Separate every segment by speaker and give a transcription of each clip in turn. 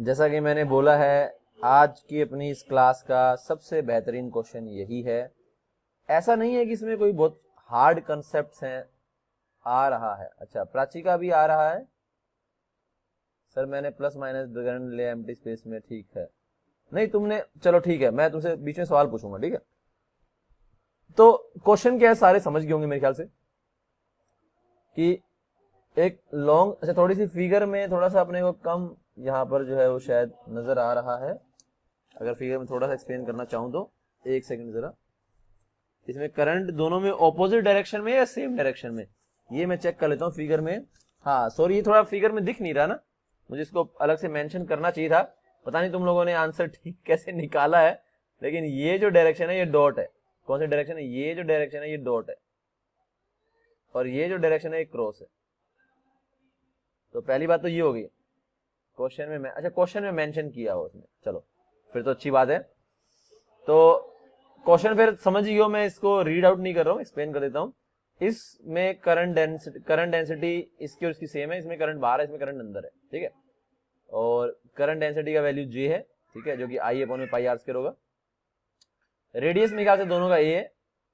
Speaker 1: जैसा कि मैंने बोला है, आज की अपनी इस क्लास का सबसे बेहतरीन क्वेश्चन यही है। ऐसा नहीं है कि इसमें कोई बहुत हार्ड कंसेप्ट्स हैं। आ रहा है, अच्छा प्राची का भी आ रहा है। सर मैंने प्लस माइनस करंट ले एम्प्टी स्पेस में, ठीक है। नहीं तुमने, चलो ठीक है, मैं तुमसे बीच में सवाल पूछूंगा, ठीक है। तो क्वेश्चन क्या है, सारे समझ गए होंगे मेरे ख्याल से कि एक लॉन्ग, अच्छा थोड़ी सी फिगर में थोड़ा सा अपने को कम यहाँ पर जो है वो शायद नजर आ रहा है। अगर फिगर में थोड़ा सा एक्सप्लेन करना चाहूं तो एक सेकंड जरा। इसमें करंट दोनों में ऑपोजिट डायरेक्शन में या सेम डायरेक्शन में, ये मैं चेक कर लेता हूँ फिगर में। हाँ सॉरी, ये थोड़ा फिगर में दिख नहीं रहा ना, मुझे इसको अलग से मेंशन करना चाहिए था। पता नहीं तुम लोगों ने आंसर ठीक कैसे निकाला है, लेकिन ये जो डायरेक्शन है ये डॉट है। कौन सी डायरेक्शन है? ये जो डायरेक्शन है ये डॉट है, और ये जो डायरेक्शन है ये क्रॉस है। तो पहली बात तो ये होगी क्वेश्चन में, अच्छा क्वेश्चन में मेंशन किया हो उसने, चलो फिर तो अच्छी बात है। तो क्वेश्चन फिर समझ गए हो, मैं इसको रीड आउट नहीं कर रहा हूँ, एक्सप्लेन कर देता हूँ। इसमें करंट डेंसिटी इसकी और इसकी सेम है, इसमें करंट बाहर है, इसमें करंट अंदर है, ठीक है। और करंट डेंसिटी का वैल्यू जे है, ठीक है, जो कि आई अपॉन में पाई आर स्क्वायर होगा। रेडियस में ख्याल से दोनों का ए है,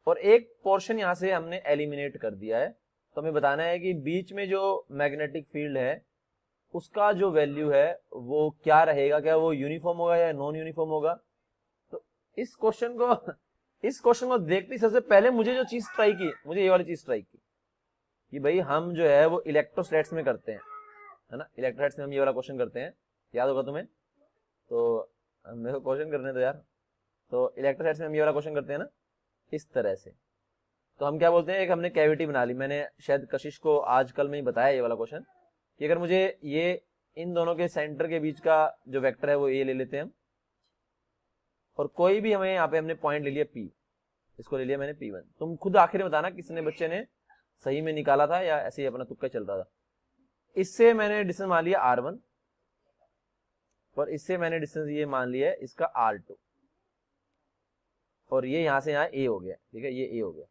Speaker 1: और एक पोर्शन यहां से हमने एलिमिनेट कर दिया है। तो हमें बताना है कि बीच में जो मैग्नेटिक फील्ड है उसका जो वैल्यू है वो क्या रहेगा, क्या वो यूनिफॉर्म होगा या नॉन यूनिफॉर्म होगा। तो इस क्वेश्चन को इस क्वेश्चन को देखते ही सबसे पहले मुझे जो चीज स्ट्राइक की, मुझे ये वाली चीज स्ट्राइक की कि भाई हम जो है वो इलेक्ट्रोस्टैट्स में करते हैं, है ना। इलेक्ट्रोस्टैट्स में हम ये वाला क्वेश्चन करते हैं, याद होगा तुम्हें। तो मेरे को क्वेश्चन करने दो यार। तो इलेक्ट्रोस्टैट्स में हम ये वाला क्वेश्चन करते हैं ना, इस तरह से। तो हम क्या बोलते हैं, एक हमने कैविटी बना ली, मैंने शायद कशिश को आज कल में ही बताया ये वाला क्वेश्चन, कि अगर मुझे ये इन दोनों के सेंटर के बीच का जो वेक्टर है वो ए ले लेते हैं हम, और कोई भी हमें यहाँ पे हमने पॉइंट ले लिया पी, इसको ले लिया मैंने P1। तुम खुद आखिर में बताना किसने बच्चे ने सही में निकाला था या ऐसे ही अपना तुक्का चल रहा था। इससे मैंने डिस्टेंस मान लिया R1, और इससे मैंने डिस्टेंस ये मान लिया है इसका R2, और ये यहां से यहाँ A हो गया, ठीक है, ये A हो गया।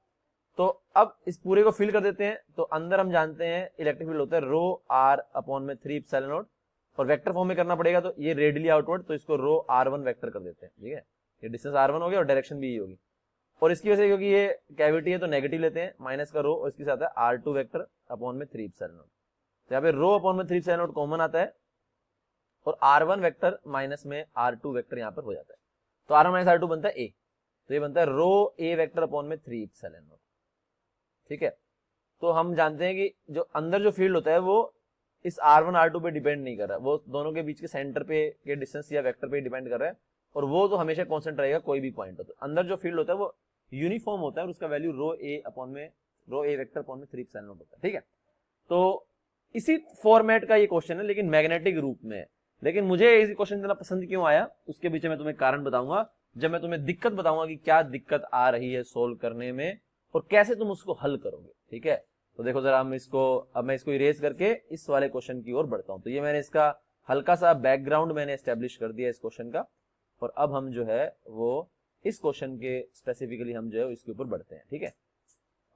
Speaker 1: तो अब इस पूरे को फिल कर देते हैं। तो अंदर हम जानते हैं इलेक्ट्रिक फील्ड होता है रो आर अपॉन में 3 एप्सिलॉन नॉट, और वेक्टर फॉर्म में करना पड़ेगा, तो ये रेडियली आउटवर्ड, तो इसको रो R1 वेक्टर कर देते हैं, ठीक है। ये डिस्टेंस R1 हो गया और डायरेक्शन भी ये होगी। और इसकी वजह से क्योंकि ये कैविटी है तो नेगेटिव लेते हैं, माइनस का रो, और इसके साथ है R2 वेक्टर अपॉन में 3 एप्सिलॉन नॉट। तो यहाँ पे रो अपॉन में 3 एप्सिलॉन नॉट कॉमन आता है, और R1 वेक्टर माइनस में R2 वेक्टर यहाँ पर हो जाता है। तो R1 माइनस R2 बनता है A, तो ये बनता है रो A वेक्टर अपॉन में 3 एप्सिलॉन नॉट, ठीक है। तो हम जानते हैं कि जो अंदर जो फील्ड होता है वो इस R1 R2 पे डिपेंड नहीं कर रहा है, वो दोनों के बीच के सेंटर पे के डिस्टेंस या वेक्टर पे डिपेंड कर रहा है, और वो तो हमेशा कांस्टेंट रहेगा कोई भी पॉइंट हो। तो अंदर जो फील्ड होता है वो यूनिफॉर्म होता है, और उसका वैल्यू रो ए वेक्टर अपॉन में 3 एप्सिलॉन नॉट होता है, ठीक है। तो इसी फॉर्मेट का ये क्वेश्चन है, लेकिन मैग्नेटिक रूप में है। लेकिन मुझे इस क्वेश्चन इतना पसंद क्यों आया, उसके पीछे मैं तुम्हें कारण बताऊंगा, जब मैं तुम्हें दिक्कत बताऊंगा कि क्या दिक्कत आ रही है सोल्व करने में और कैसे तुम उसको हल करोगे, ठीक है। तो देखो जरा, अब मैं इसको इरेज करके इस वाले क्वेश्चन की ओर बढ़ता हूं। तो ये मैंने इसका हल्का सा बैकग्राउंड मैंने एस्टेब्लिश कर दिया इस क्वेश्चन का, और अब हम जो है वो इस क्वेश्चन के स्पेसिफिकली हम जो है इसके ऊपर बढ़ते हैं, ठीक है।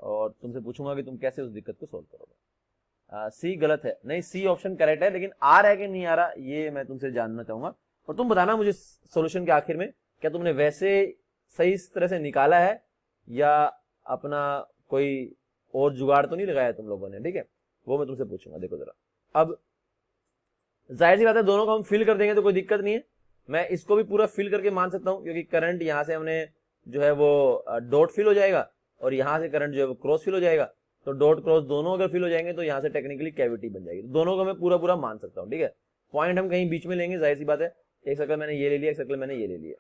Speaker 1: और तुमसे पूछूंगा कि तुम कैसे उस दिक्कत को सोल्व करोगे। सी गलत है, नहीं सी ऑप्शन करेक्ट है, लेकिन आ रहा है कि नहीं आ रहा ये मैं तुमसे जानना चाहूंगा। और तुम बताना मुझे सॉल्यूशन के आखिर में, क्या तुमने वैसे सही तरह से निकाला है या अपना कोई और जुगाड़ तो नहीं लगाया तुम लोगों ने, ठीक है। वो मैं तुमसे पूछूंगा। देखो जरा, अब जाहिर सी बात है दोनों को हम फिल कर देंगे तो कोई दिक्कत नहीं है। मैं इसको भी पूरा फिल करके मान सकता हूं, क्योंकि करंट यहां से हमने जो है वो डॉट फिल हो जाएगा, और यहां से करंट जो है वो क्रॉस फिल हो जाएगा। तो डॉट क्रॉस दोनों अगर फिल हो जाएंगे तो यहां से टेक्निकली कैविटी बन जाएगी। तो दोनों को मैं पूरा पूरा मान सकता हूं, ठीक है। पॉइंट हम कहीं बीच में लेंगे, जाहिर सी बात है। एक सर्कल मैंने ये ले लिया, एक सर्कल मैंने ये ले लिया,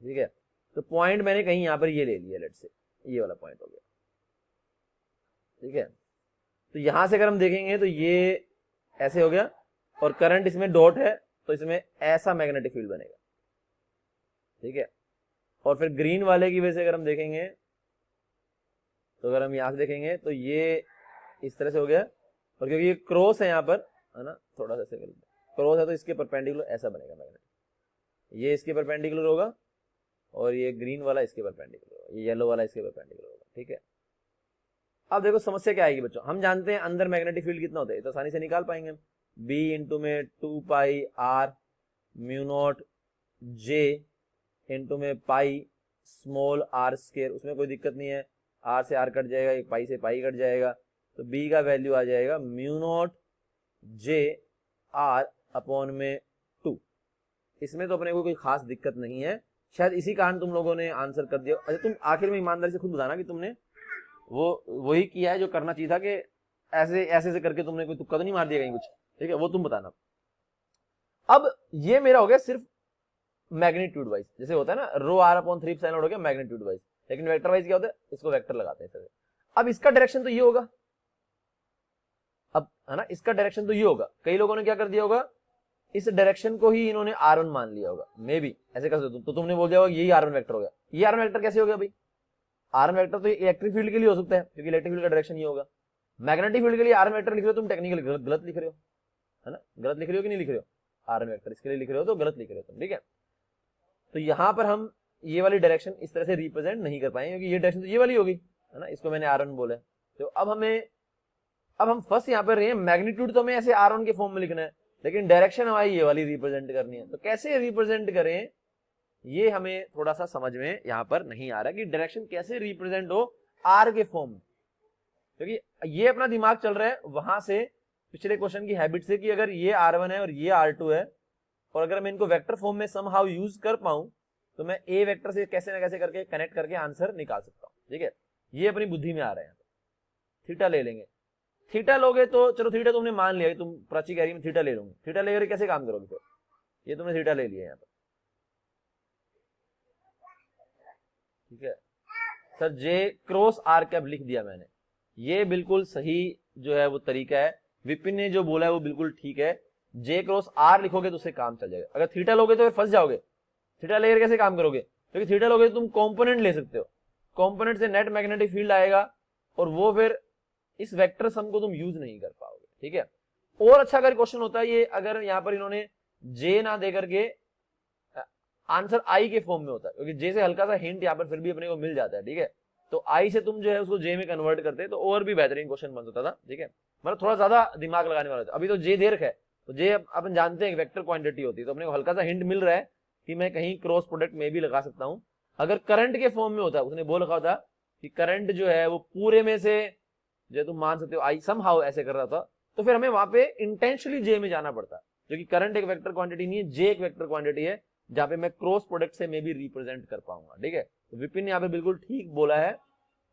Speaker 1: ठीक है। तो पॉइंट मैंने कहीं यहां पर ये ले लिया, लेट से ये वाला पॉइंट हो गया, ठीक है। तो यहां से अगर हम देखेंगे तो ये ऐसे हो गया, और करंट इसमें डॉट है, तो इसमें ऐसा मैग्नेटिक फील्ड बनेगा, ठीक है। और फिर ग्रीन वाले की वजह से अगर हम देखेंगे, तो अगर हम यहां से देखेंगे तो ये इस तरह से हो गया, और क्योंकि ये क्रॉस है यहाँ पर, है ना, थोड़ा सा क्रॉस है तो इसके परपेंडिकुलर ऐसा बनेगा मैग्नेट, ये इसके परपेंडिकुलर होगा, और ये ग्रीन वाला इसके परपेंडिकुलर होगा, ये येलो वाला इसके परपेंडिकुलर होगा, ठीक है। अब देखो समस्या क्या आएगी बच्चों, हम जानते हैं अंदर मैग्नेटिक फील्ड कितना होता है, तो आसानी से निकाल पाएंगे हम। बी इंटू में 2 pi R mu naught J into में पाई स्मॉल आर स्केयर, उसमें कोई दिक्कत नहीं है, आर से आर कट जाएगा, एक पाई से पाई कट जाएगा, तो बी का वैल्यू आ जाएगा mu naught J are upon में 2। इसमें तो अपने को कोई खास दिक्कत नहीं है, शायद इसी कारण तुम लोगों ने आंसर कर दिया। अच्छा तुम आखिर में ईमानदारी से खुद बताना कि तुमने वही किया है जो करना चाहिए था, कि ऐसे ऐसे करके तुमने कोई तुक्का तो नहीं मार दिया कहीं कुछ, ठीक है, वो तुम बताना। अब ये मेरा हो गया सिर्फ मैग्नीट्यूड वाइज, जैसे होता है ना रो आर अपॉन 3 एप्सिलॉन नॉट हो गया मैग्नीट्यूड वाइज, लेकिन वेक्टर वाइज क्या होता है, इसको वेक्टर लगाते हैं। अब इसका डायरेक्शन तो ये होगा, अब है ना, इसका डायरेक्शन तो ये होगा। कई लोगों ने क्या कर दिया होगा, इस डायरेक्शन को ही इन्होंने R1 मान लिया होगा, मे बी ऐसे कर सकते, तो तुमने बोल दिया होगा यही R1 वेक्टर हो गया। ये R1 वेक्टर कैसे हो गया भाई, R1 वेक्टर तो इलेक्ट्रिक फील्ड के लिए हो सकता है, क्योंकि इलेक्ट्रिक फील्ड का डायरेक्शन ये होगा। मैग्नेटिक फील्ड के लिए R1 वेक्टर लिख रहे हो तुम, टेक्निकली गलत लिख रहे हो, है ना, गलत लिख रहे हो कि नहीं लिख रहे हो, R1 वेक्टर इसके लिए लिख रहे हो तो गलत लिख रहे हो तुम, ठीक है। तो यहां पर हम ये वाली डायरेक्शन इस तरह से रिप्रेजेंट नहीं कर पाएंगे, क्योंकि ये डायरेक्शन तो ये वाली होगी, है ना, इसको मैंने R1 बोला है। तो अब हम फर्स्ट यहाँ पर रहे हैं, मैग्नीट्यूड तो हमें ऐसे R1 के फॉर्म में लिखना है, लेकिन डायरेक्शन हमारी ये वाली रिप्रेजेंट करनी है। तो कैसे रिप्रेजेंट करें, ये हमें थोड़ा सा समझ में यहाँ पर नहीं आ रहा कि डायरेक्शन कैसे रिप्रेजेंट हो R के फॉर्म में, क्योंकि ये अपना दिमाग चल रहा है वहां से पिछले क्वेश्चन की हैबिट से कि अगर ये R1 है और ये R2 है, और अगर मैं इनको वेक्टर फॉर्म में समहाउ यूज कर पाऊं तो मैं ए वेक्टर से कैसे ना कैसे करके कनेक्ट करके आंसर निकाल सकता हूं, ठीक है। ये अपनी बुद्धि में आ रहा है। थीटा ले लेंगे, थीटा लोगे तो चलो, थीटा तुमने मान लिया, तुम प्राची कह रही है थीटा ले लूंगी, थीटा लेकर कैसे काम करोगे फिर, ये तुमने थीटा ले लिया यहाँ पर, ठीक है sir. J cross R cap लिख दिया मैंने, ये बिल्कुल सही जो है वो तरीका है, विपिन ने जो बोला है वो बिल्कुल ठीक है। जे क्रॉस आर लिखोगे तो उससे काम चल जाएगा। अगर थीटा लोगे तो फंस जाओगे, थीटा लेकर कैसे काम करोगे, क्योंकि थीटा लोगे तो तुम कंपोनेंट ले सकते हो, कंपोनेंट से नेट मैग्नेटिक फील्ड आएगा, और वो फिर इस वेक्टर सम को तुम यूज नहीं कर पाओगे, ठीक है। और अच्छा अगर क्वेश्चन होता है ये, अगर यहाँ पर इन्होंने जे ना दे करके आंसर आई के फॉर्म में होता है, क्योंकि जे से हल्का सा हिंट यहाँ पर फिर भी अपने को मिल जाता है, ठीक है। तो आई से तुम जो है उसको जे में कन्वर्ट करते तो और भी बेहतरीन क्वेश्चन बन सकता था, ठीक है, मतलब थोड़ा ज्यादा दिमाग लगाने वाला था। अभी तो जे दे रखा है, तो जे अपन जानते हैं वेक्टर क्वांटिटी होती है, तो अपने को हल्का सा हिंट मिल रहा है कि मैं कहीं क्रॉस प्रोडक्ट में भी लगा सकता हूं। अगर करंट के फॉर्म में होता, उसने बोल रखा होता कि करंट जो है वो पूरे में से जो तुम मान सकते हो आई समहाउ ऐसे कर रहा था, तो फिर हमें वहां पे इंटेंशनली जे में जाना पड़ता, क्योंकि करंट एक वेक्टर क्वांटिटी नहीं है, जे एक वेक्टर क्वांटिटी है, जहां पे मैं क्रॉस प्रोडक्ट से मे भी रिप्रेजेंट कर पाऊंगा, ठीक है। तो विपिन ने यहाँ पे बिल्कुल ठीक बोला है।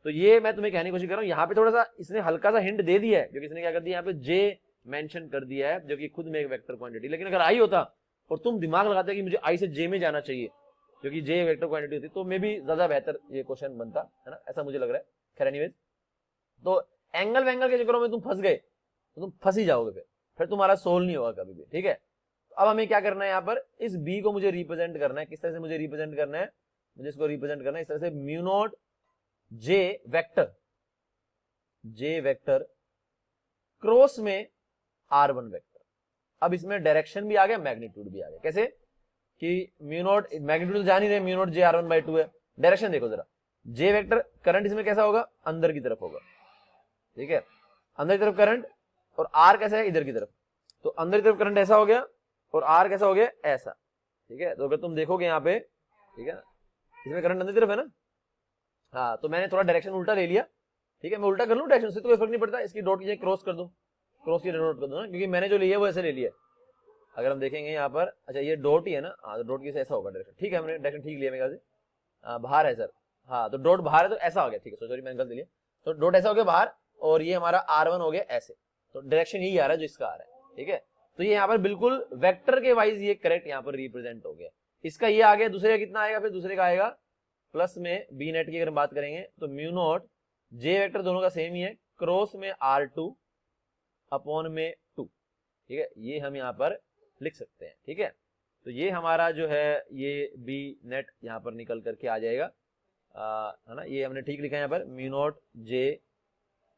Speaker 1: तो ये मैं तुम्हें कहने की कोशिश कर रहा हूँ, यहाँ पे थोड़ा सा इसने हल्का सा हिंट दे दिया है, क्योंकि इसने क्या कर दिया, यहाँ पे जे मेंशन कर दिया है, जो कि खुद में एक वेक्टर क्वांटिटी। लेकिन अगर आई होता और तुम दिमाग लगाते कि मुझे आई से जे में जाना चाहिए, क्योंकि जे वेक्टर क्वांटिटी होती, तो मे भी ज्यादा बेहतर ये क्वेश्चन बनता, है ना, ऐसा मुझे लग रहा है। खैर एनीवेज, तो एंगल वैंगल के चक्करों में तुम फंस गए तो तुम फंस ही जाओगे, फिर तुम्हारा सोल्व नहीं होगा कभी भी, ठीक है। अब हमें क्या करना है, यहाँ पर इस बी को मुझे रिप्रेजेंट करना है। किस तरह से मुझे रिप्रेजेंट करना है, मुझे इसको रिप्रेजेंट करना है इस तरह से, म्यू नॉट जे वेक्टर क्रॉस में R1 वेक्टर। अब इसमें डायरेक्शन भी आ गया, मैग्नीट्यूड भी आ गया। कैसे कि म्यू नॉट, मैग्नीट्यूड जान ही रहे, म्यू नॉट जे R1/2 है। डायरेक्शन देखो जरा, जे वेक्टर करंट इसमें कैसा होगा, अंदर की तरफ होगा, ठीक है, अंदर की तरफ करंट, और आर कैसा है, इधर की तरफ। तो अंदर की तरफ करंट ऐसा हो गया और आर कैसा हो गया, ऐसा, ठीक है। तो अगर तुम देखोगे यहाँ पे, ठीक है ना, इसमें करंट अंदर की तरफ है ना, हाँ, तो मैंने थोड़ा डायरेक्शन उल्टा ले लिया, ठीक है। मैं उल्टा कर लूँ डायरेक्शन से तो कोई फर्क नहीं पड़ता, इसकी डॉट की क्रॉस कर दूं, क्रॉस की डॉट कर दूं ना, क्योंकि मैंने जो लिया वो ऐसे ले लिया। अगर हम देखेंगे यहाँ पर, अच्छा ये डॉट ही है ना, हाँ, तो डॉट की ऐसा होगा डायरेक्शन, ठीक है, हमने डायरेक्शन ठीक लिया मेरे ख्याल से। बाहर है सर, हाँ, तो डॉट बाहर है तो ऐसा हो गया, ठीक है, सॉरी मैंने गलत लिया। तो डॉट ऐसा हो गया बाहर, और ये हमारा R1 हो गया ऐसे, तो डायरेक्शन यही आ रहा है जो इसका आ रहा है, ठीक है। तो ये यहाँ पर बिल्कुल वेक्टर के वाइज ये करेक्ट यहाँ पर रिप्रेजेंट हो गया। इसका ये आ गया, दूसरे का कितना आएगा, फिर दूसरे का आएगा प्लस में बी नेट की अगर बात करेंगे तो म्यू नॉट जे वेक्टर दोनों का सेम ही है, क्रॉस में R2 अपॉन में 2, ठीक है, ये हम यहाँ पर लिख सकते हैं, ठीक है। तो ये हमारा जो है ये बी नेट यहाँ पर निकल करके आ जाएगा, है ना, ये हमने ठीक लिखा है यहाँ पर, म्यू नॉट जे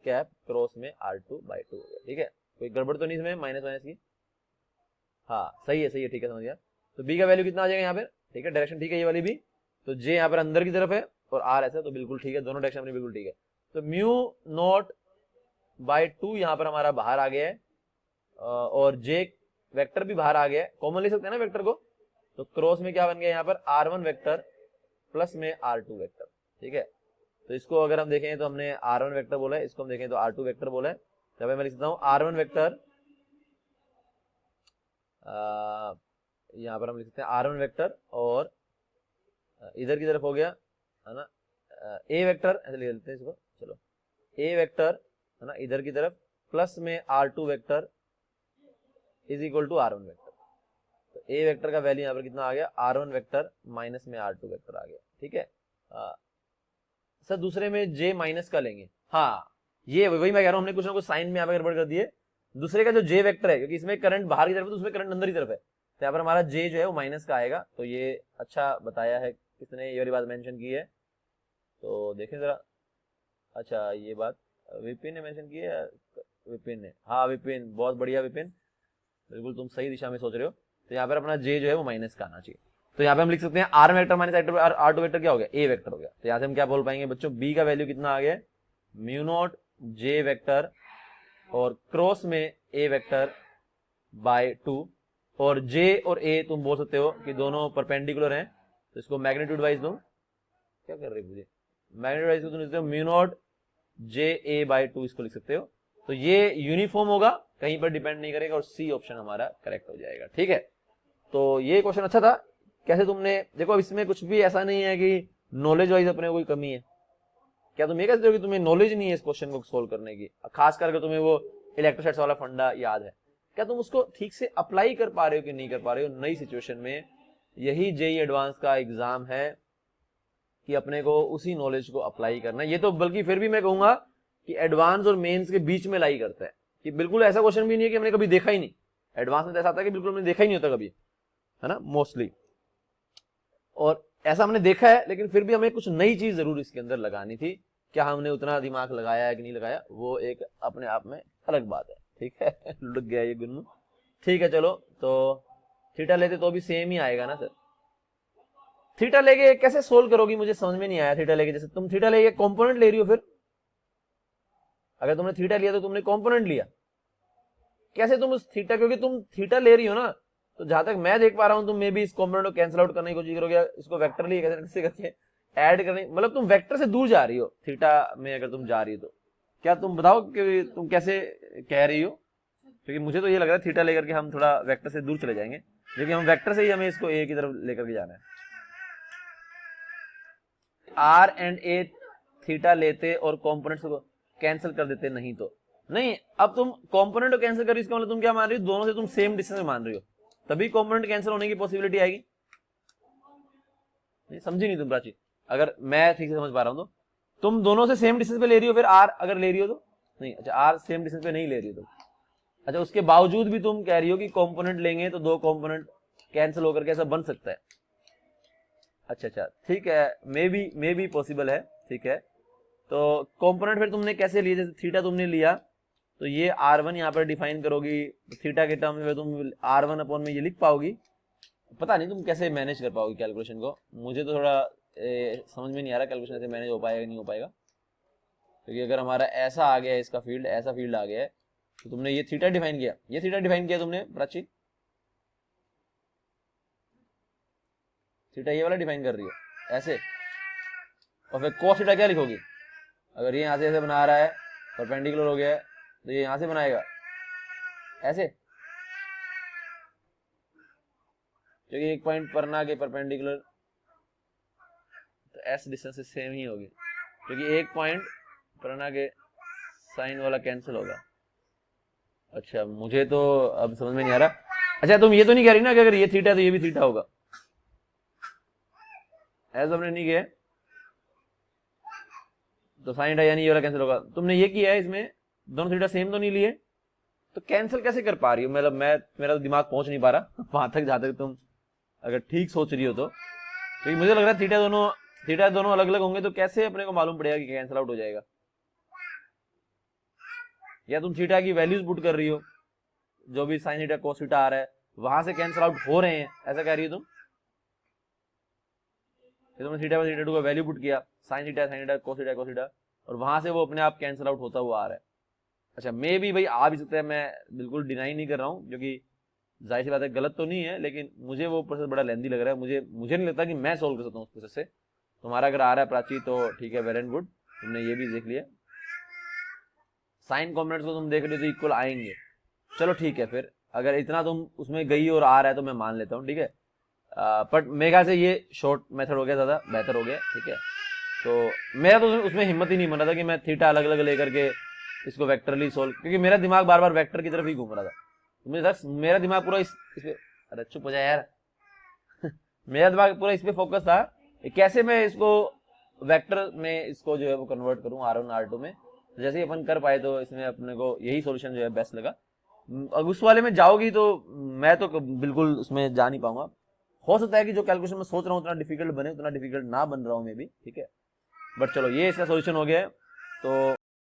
Speaker 1: कैप क्रॉस में R2/2 हो गया, ठीक है। कोई गड़बड़ तो नहीं इसमें माइनस माइनस की, हाँ सही है, ठीक है, समझ गया। तो बी का वैल्यू कितना आ जाएगा यहाँ पर, ठीक है, डायरेक्शन ठीक है ये वाली भी, तो जे यहाँ पर अंदर की तरफ है और आर ऐसा, तो बिल्कुल ठीक है, दोनों डायरेक्शन अपनी बिल्कुल ठीक है। तो म्यू नॉट बाय 2 यहां पर हमारा बाहर आ गया है, और जे वेक्टर भी बाहर आ गया है, कॉमन ले सकते हैं ना वेक्टर को, तो क्रॉस में क्या बन गया यहाँ पर r1 वेक्टर प्लस में r2 वेक्टर। ठीक है, तो इसको अगर हम देखें तो हमने r1 वेक्टर बोला है, इसको हम देखें तो r2 वेक्टर बोला है। तो मैं लिख सकता हूँ r1 वेक्टर, यहाँ पर हम लिख सकते हैं r1 वेक्टर, और इधर की तरफ हो गया है ना a वेक्टर, ऐसे लिख लेते हैं इसको, चलो a वेक्टर है ना इधर की तरफ प्लस में r2 vector is equal to r1 vector. तो a वेक्टर का वैल्यू यहाँ पर कितना आ गया, r1 वेक्टर माइनस में r2 वेक्टर आ गया। ठीक है सर, दूसरे में j माइनस का लेंगे, हाँ ये वही मैं कह रहा हूँ, हमने कुछ ना कुछ साइन में यहाँ पर गड़बड़ कर दिए। दूसरे का जो j वेक्टर है, क्योंकि इसमें करंट बाहर की तरफ है तो उसमें करंट अंदर की तरफ है, तो यहाँ पर हमारा j जो है वो माइनस का आएगा। तो ये अच्छा बताया है, किसने ये वाली बात मेंशन की है, तो देखें जरा। अच्छा ये बात विपिन ने मेंशन की है, विपिन ने, हाँ विपिन, बहुत बढ़िया विपिन, बिल्कुल तुम सही दिशा में सोच रहे हो। तो यहाँ पर अपना j जो है वो माइनस का आना चाहिए। तो यहाँ पे हम लिख सकते हैं r vector minus r2 vector क्या हो गया, a वेक्टर हो गया। तो यहाँ से हम क्या बोल पाएंगे बच्चों, b का वैल्यू कितना आ गया, म्यू नॉट j वेक्टर और क्रॉस में a वेक्टर बाय 2, और j और a तुम बोल सकते हो कि दोनों परपेंडिकुलर हैं, तो इसको मैग्नीट्यूड वाइज तुम क्या कर रहे हो, मैग्नीट्यूड वाइज तुम लिखते हो mu naught j a by 2, इसको लिख सकते हो। तो ये यूनिफॉर्म होगा, कहीं पर डिपेंड नहीं करेगा, और सी ऑप्शन हमारा करेक्ट हो जाएगा। ठीक है, तो ये क्वेश्चन अच्छा था। कैसे तुमने देखो, अब इसमें कुछ भी ऐसा नहीं है कि नॉलेज वाइज अपने कोई कमी है। क्या तुम ये कहते हो कि तुम्हें नॉलेज नहीं है इस क्वेश्चन को सोल्व करने की, खास करके तुम्हें वो इलेक्ट्रोस्टैटिक्स वाला फंडा याद है, क्या तुम उसको ठीक से अप्लाई कर पा रहे हो कि नहीं कर पा रहे हो नई सिचुएशन में। यही जेईई एडवांस का एग्जाम है कि अपने को उसी नॉलेज को अप्लाई करना है। ये तो बल्कि फिर भी मैं कहूंगा कि एडवांस और मेंस के बीच में लाई करता है, कि बिल्कुल ऐसा क्वेश्चन भी नहीं है कि हमने कभी देखा ही नहीं। एडवांस में तो ऐसा आता है कि बिल्कुल हमने देखा ही नहीं होता कभी, है ना, मोस्टली, और ऐसा हमने देखा है, लेकिन फिर भी हमें कुछ नई चीज जरूर इसके अंदर लगानी थी। क्या हमने उतना दिमाग लगाया है कि नहीं लगाया, वो एक अपने आप में अलग बात है। ठीक है लुढ़क गया ये गुन्नू। ठीक है चलो, तो थीटा लेते तो भी सेम ही आएगा ना सर। थीटा लेके कैसे सोल्व करोगी, मुझे समझ में नहीं आया। थीटा लेके, जैसे तुम थीटा लेके कंपोनेंट ले रही हो, फिर अगर तुमने थीटा लिया तो तुमने कंपोनेंट लिया, कैसे तुम उस थीटा, क्योंकि तुम थीटा ले रही हो ना, तो जहां तक मैं देख पा रहा हूं तुम मे भी इस कंपोनेंट को कैंसिल आउट करने की कोशिश करोगे, इसको वेक्टर लिए कैसे करके ऐड करने, मतलब तुम वेक्टर से दूर जा रही हो थीटा में। अगर तुम जा रही हो तो क्या तुम बताओ कि तुम कैसे कह रही हो, क्योंकि मुझे तो ये लग रहा है थीटा लेकर के हम थोड़ा वेक्टर से दूर चले जाएंगे, क्योंकि हम वेक्टर से ही हमें इसको ए की तरफ लेकर के जाना है। आर एंड ए थीटा लेते और कॉम्पोनेंट्स को कैंसिल कर देते, नहीं तो नहीं। अब तुम कंपोनेंट को कैंसिल कर रही हो, इसका मतलब तुम क्या मान रही हो, दोनों से तुम सेम डिस्टेंस में मान रही हो, तभी कंपोनेंट कैंसिल होने की पॉसिबिलिटी आएगी। नहीं समझी नहीं तुम प्राची, अगर मैं ठीक से समझ पा रहा हूं तो तुम दोनों से सेम डिस्टेंस पे ले रही हो, फिर आर अगर ले रही हो तो नहीं, अच्छा आर सेम डिस्टेंस पे नहीं ले रही हो तो अच्छा, उसके बावजूद भी तुम कह रही हो कि कंपोनेंट लेंगे तो दो कंपोनेंट कैंसिल होकर के ऐसा बन सकता है। अच्छा ठीक है, मे बी पॉसिबल है। ठीक है, तो कंपोनेंट फिर तुमने कैसे लिए, जैसे थीटा तुमने लिया तो ये r1 यहाँ पर डिफाइन करोगी, थीटा के टर्म में तुम r1 अपॉन में ये लिख पाओगी। पता नहीं तुम कैसे मैनेज कर पाओगी कैलकुलेशन को, मुझे तो थोड़ा समझ में नहीं आ रहा कैलकुलेशन ऐसे मैनेज हो पाएगा नहीं हो पाएगा, क्योंकि अगर हमारा ऐसा आ गया है, इसका फील्ड ऐसा फील्ड आ गया है, तो तुमने ये थीटा डिफाइन किया, ये थीटा डिफाइन किया तुमने प्राची, थीटा ये वाला डिफाइन कर रही हो ऐसे, और फिर cos थीटा क्या लिखोगी, अगर ये यहाँ से ऐसे बना रहा है, परपेंडिकुलर हो गया है, तो ये यहां से बनाएगा ऐसे, क्योंकि एक पॉइंट पर ना के परपेंडिकुलर, तो एस डिस्टेंस से सेम ही होगी, क्योंकि एक पॉइंट पर ना के साइन वाला कैंसिल होगा। अच्छा मुझे तो अब समझ में नहीं आ रहा। अच्छा तुम ये तो नहीं कह रही ना कि अगर ये थीटा है तो ये भी थीटा होगा, ऐसा हमने नहीं किया, तो साइन थीटा यानी ये वाला कैंसिल होगा। तुमने ये किया है, इसमें दोनों थीटा सेम तो नहीं लिए, तो कैंसिल कैसे कर पा रही हो, मतलब मेरा तो दिमाग पहुंच नहीं पा रहा वहां तक जहां तक तुम अगर ठीक सोच रही हो तो, क्योंकि मुझे लग रहा है थीटा दोनों अलग अलग होंगे, तो कैसे अपने को मालूम पड़ेगा कि कैंसिल आउट हो जाएगा। या तुम थीटा की वैल्यूज पुट कर रही हो, जो भी साइन थीटा कोस थीटा आ रहा है वहां से कैंसिल आउट हो रहे हैं, ऐसा कह रही हो तुम। तुमने थीटा पर थीटा 2 का वैल्यू पुट किया, साइन थीटा कोस थीटा, और वहां से वो अपने आप कैंसिल आउट होता हुआ आ रहा है। अच्छा मे भी भाई आ भी सकता है, मैं बिल्कुल डिनाई नहीं कर रहा हूँ, क्योंकि जाहिर सी बात है गलत तो नहीं है, लेकिन मुझे वो प्रोसेस बड़ा लेंदी लग रहा है, मुझे नहीं लगता कि मैं सोल्व कर सकता हूँ उस प्रोसेस से। तुम्हारा अगर आ रहा है प्राची तो ठीक है, वेल एंड गुड, तुमने ये भी देख लिया। साइन कॉम्पोनेंट्स को तुम देख रहे हो तो इक्वल आएंगे, चलो ठीक है, फिर अगर इतना तुम उसमें गई और आ रहा है तो मैं मान लेता हूँ, ठीक है। बट मेरे ख्याल से ये शॉर्ट मेथड हो गया, ज़्यादा बेहतर हो गया, ठीक है। तो मेरा तो उसमें हिम्मत ही नहीं बन रहा था कि मैं थीटा अलग अलग लेकर के इसको वेक्टरली सोल्व, क्योंकि मेरा दिमाग बार बार वेक्टर की तरफ ही घूम रहा था। मेरा दिमाग पूरा इस पे, अरे चुप हो जाए यार मेरा दिमाग पूरा इस पे फोकस था कैसे मैं इसको वेक्टर में इसको जो है वो कन्वर्ट करूं R1 R2 में। तो जैसे ही अपन कर पाए तो इसमें अपने को यही सॉल्यूशन जो है बेस्ट लगा। अब उस वाले में जाओगी तो मैं तो बिल्कुल उसमें जा नहीं पाऊंगा। हो सकता है कि जो कैलकुलेशन में सोच रहा हूँ उतना डिफिकल्ट बने, उतना डिफिकल्ट ना बन रहा हूँ मैं भी, ठीक है। बट चलो ये इसका सॉल्यूशन हो गया है। तो